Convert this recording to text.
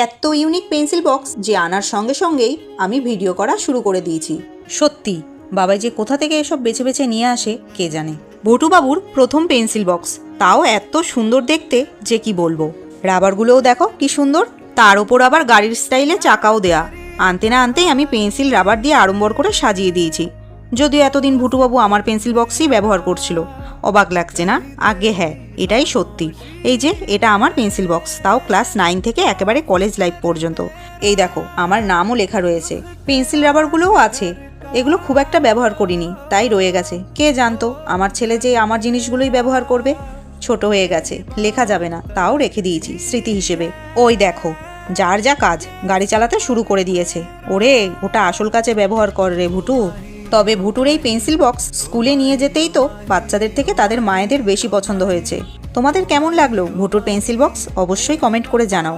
এত unique pencil box যে আনার সঙ্গে সঙ্গেই আমি ভিডিও করা শুরু করে দিয়েছি। সত্যি বাবাই যে কোথা থেকে এসব বেছে বেছে নিয়ে আসে কে জানে। ভুটুবাবুর প্রথম পেন্সিল বক্স, তাও এত সুন্দর দেখতে যে কি বলবো। রাবারগুলোও দেখো কি সুন্দর, তার ওপর আবার গাড়ির স্টাইলে চাকাও দেয়া। আনতে না আনতেই আমি পেন্সিল রাবার দিয়ে আড়ম্বর করে সাজিয়ে দিয়েছি। যদিও এতদিন ভুটুবাবু আমার পেন্সিল বক্সই ব্যবহার করছিল। অবাক লাগছে না? আগে হ্যাঁ, এটাই সত্যি। এই যে এটা আমার পেন্সিল বক্স, তাও ক্লাস 9 থেকে একেবারে কলেজ লাইফ পর্যন্ত। এই দেখো আমার নামও লেখা রয়েছে, পেন্সিল রাবারগুলোও আছে। এগুলো খুব একটা ব্যবহার করিনি, তাই রয়ে গেছে। কে জানতো আমার ছেলে যে আমার জিনিসগুলোই ব্যবহার করবে। ছোট হয়ে গেছে, লেখা যাবে না, তাও রেখে দিয়েছি স্মৃতি হিসেবে। ওই দেখো, যার যা কাজ গাড়ি চালাতে শুরু করে দিয়েছে। ওরে, ওটা আসল কাজে ব্যবহার কর রে ভুটু। তবে ভুটুর এই পেন্সিল বক্স স্কুলে নিয়ে যেতেই তো বাচ্চাদের থেকে তাদের মায়েদের বেশি পছন্দ হয়েছে। তোমাদের কেমন লাগলো ভুটুর পেন্সিল বক্স? অবশ্যই কমেন্ট করে জানাও।